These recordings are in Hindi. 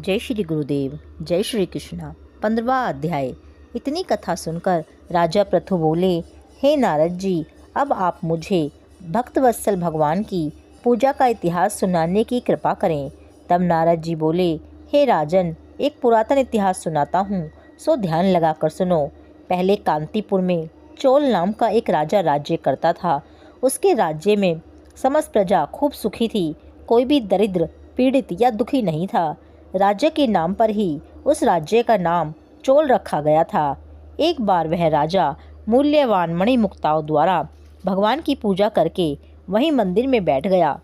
जय श्री गुरुदेव, जय श्री कृष्णा। 15वां अध्याय। इतनी कथा सुनकर राजा पृथु बोले, हे नारद जी, अब आप मुझे भक्तवत्सल भगवान की पूजा का इतिहास सुनाने की कृपा करें। तब नारद जी बोले, हे राजन, एक पुरातन इतिहास सुनाता हूँ, सो ध्यान लगाकर सुनो। पहले कांतिपुर में चोल नाम का एक राजा राज्य करता था। उसके राज्य में समस्त प्रजा खूब सुखी थी। कोई भी दरिद्र, पीड़ित या दुखी नहीं था। राज्य के नाम पर ही उस राज्य का नाम चोल रखा गया था। एक बार वह राजा मूल्यवान मणिमुक्ताओं द्वारा भगवान की पूजा करके वहीं मंदिर में बैठ गया।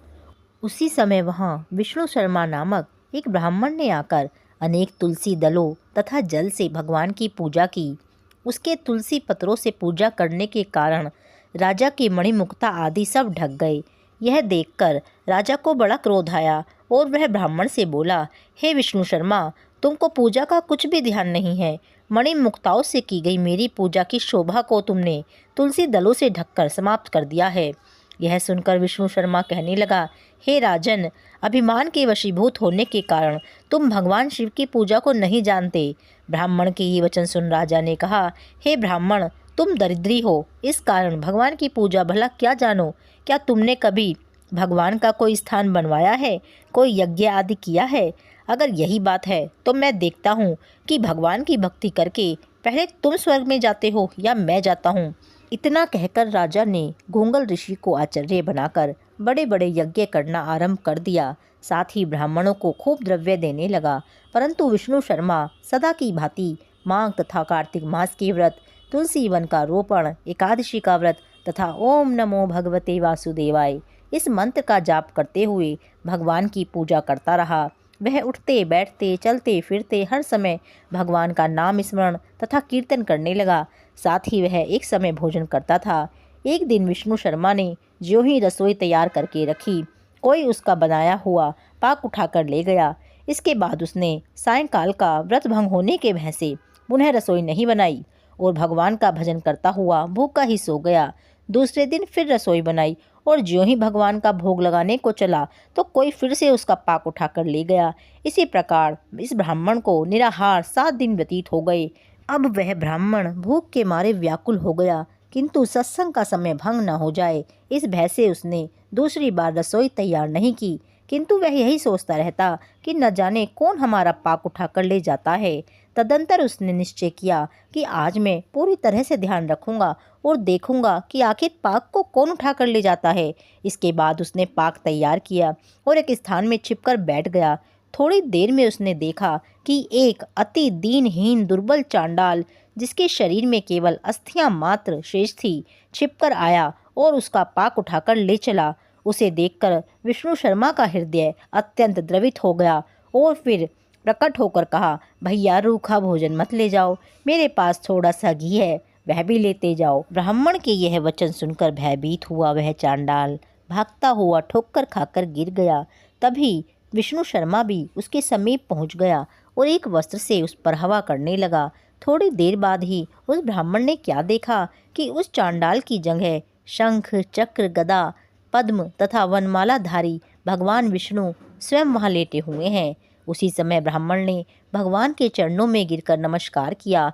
उसी समय वहां विष्णु शर्मा नामक एक ब्राह्मण ने आकर अनेक तुलसी दलों तथा जल से भगवान की पूजा की। उसके तुलसी पत्रों से पूजा करने के कारण राजा के मणिमुक्ता आदि सब ढक गए। यह देखकर राजा को बड़ा क्रोध आया और वह ब्राह्मण से बोला, हे विष्णु शर्मा, तुमको पूजा का कुछ भी ध्यान नहीं है। मणिमुक्ताओं से की गई मेरी पूजा की शोभा को तुमने तुलसी दलों से ढककर समाप्त कर दिया है। यह सुनकर विष्णु शर्मा कहने लगा, हे राजन, अभिमान के वशीभूत होने के कारण तुम भगवान शिव की पूजा को नहीं जानते। ब्राह्मण के ये वचन सुन राजा ने कहा, हे ब्राह्मण, तुम दरिद्री हो, इस कारण भगवान की पूजा भला क्या जानो। क्या तुमने कभी भगवान का कोई स्थान बनवाया है, कोई यज्ञ आदि किया है? अगर यही बात है तो मैं देखता हूँ कि भगवान की भक्ति करके पहले तुम स्वर्ग में जाते हो या मैं जाता हूँ। इतना कहकर राजा ने गूंगल ऋषि को आचार्य बनाकर बड़े बड़े यज्ञ करना आरंभ कर दिया। साथ ही ब्राह्मणों को खूब द्रव्य देने लगा। परंतु विष्णु शर्मा सदा की भांति माघ तथा कार्तिक मास के व्रत, तुलसी वन का रोपण, एकादशी का व्रत तथा ओम नमो भगवते वासुदेवाय इस मंत्र का जाप करते हुए भगवान की पूजा करता रहा। वह उठते बैठते चलते फिरते हर समय भगवान का नाम स्मरण तथा कीर्तन करने लगा। साथ ही वह एक समय भोजन करता था। एक दिन विष्णु शर्मा ने ज्यों ही रसोई तैयार करके रखी, कोई उसका बनाया हुआ पाक उठाकर ले गया। इसके बाद उसने सायंकाल का व्रत भंग होने के भय से पुनः रसोई नहीं बनाई और भगवान का भजन करता हुआ भूखा ही सो गया। दूसरे दिन फिर रसोई बनाई और ज्यों ही भगवान का भोग लगाने को चला तो कोई फिर से उसका पाक उठाकर ले गया। इसी प्रकार इस ब्राह्मण को निराहार 7 दिन व्यतीत हो गए। अब वह ब्राह्मण भूख के मारे व्याकुल हो गया, किंतु सत्संग का समय भंग न हो जाए इस भय से उसने दूसरी बार रसोई तैयार नहीं की। किंतु वह यही सोचता रहता कि न जाने कौन हमारा पाक उठाकर ले जाता है। तदंतर उसने निश्चय किया कि आज मैं पूरी तरह से ध्यान रखूंगा और देखूंगा कि आखिर पाक को कौन उठाकर ले जाता है। इसके बाद उसने पाक तैयार किया और एक स्थान में छिपकर बैठ गया। थोड़ी देर में उसने देखा कि एक अति दीनहीन दुर्बल चांडाल, जिसके शरीर में केवल अस्थियां मात्र शेष थी, छिपकर आया और उसका पाक उठाकर ले चला। उसे देखकर विष्णु शर्मा का हृदय अत्यंत द्रवित हो गया और फिर प्रकट होकर कहा, भैया रूखा भोजन मत ले जाओ, मेरे पास थोड़ा सा घी है, वह भी लेते जाओ। ब्राह्मण के यह वचन सुनकर भयभीत हुआ वह चांडाल भागता हुआ ठोकर खाकर गिर गया। तभी विष्णु शर्मा भी उसके समीप पहुंच गया और एक वस्त्र से उस पर हवा करने लगा। थोड़ी देर बाद ही उस ब्राह्मण ने क्या देखा कि उस चांडाल की जगह शंख, चक्र, गदा, पद्म तथा वनमालाधारी भगवान विष्णु स्वयं वहां लेटे हुए हैं। उसी समय ब्राह्मण ने भगवान के चरणों में गिरकर नमस्कार किया।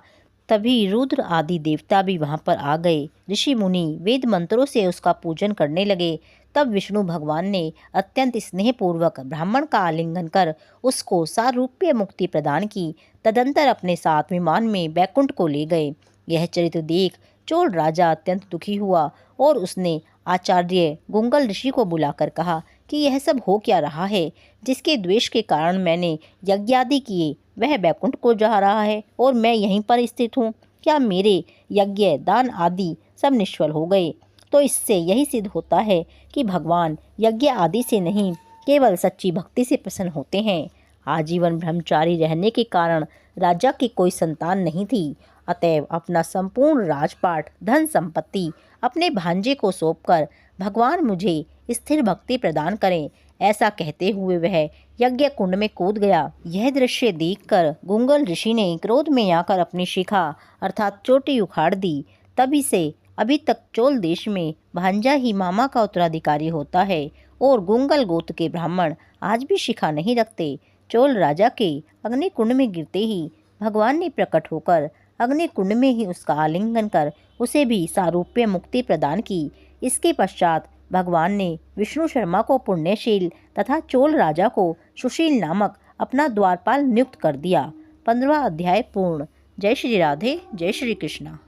तभी रुद्र आदि देवता भी वहां पर आ गए। ऋषि मुनि वेद मंत्रों से उसका पूजन करने लगे। तब विष्णु भगवान ने अत्यंत स्नेहपूर्वक ब्राह्मण का आलिंगन कर उसको सारूप्य मुक्ति प्रदान की। तदंतर अपने साथ विमान में बैकुंठ को ले गए। यह चरित्र देख चोल राजा अत्यंत दुखी हुआ और उसने आचार्य गुंगल ऋषि को बुलाकर कहा कि यह सब हो क्या रहा है। जिसके द्वेष के कारण मैंने यज्ञादि किए वह बैकुंठ को जा रहा है और मैं यहीं पर स्थित हूँ। क्या मेरे यज्ञ, दान आदि सब निष्फल हो गए? तो इससे यही सिद्ध होता है कि भगवान यज्ञ आदि से नहीं, केवल सच्ची भक्ति से प्रसन्न होते हैं। आजीवन ब्रह्मचारी रहने के कारण राजा की कोई संतान नहीं थी। अतएव अपना संपूर्ण राजपाट, धन संपत्ति अपने भांजे को सौंपकर भगवान मुझे स्थिर भक्ति प्रदान करें, ऐसा कहते हुए वह यज्ञ कुंड में कूद गया। यह दृश्य देखकर गुंगल ऋषि ने क्रोध में आकर अपनी शिखा अर्थात चोटी उखाड़ दी। तभी से अभी तक चोल देश में भांजा ही मामा का उत्तराधिकारी होता है और गुंगल गोत्र के ब्राह्मण आज भी शिखा नहीं रखते। चोल राजा के अग्निकुंड में गिरते ही भगवान ने प्रकट होकर अग्निकुंड में ही उसका आलिंगन कर उसे भी सारूप्य मुक्ति प्रदान की। इसके पश्चात भगवान ने विष्णु शर्मा को पुण्यशील तथा चोल राजा को सुशील नामक अपना द्वारपाल नियुक्त कर दिया। 15वां अध्याय पूर्ण। जय श्री राधे, जय श्री कृष्णा।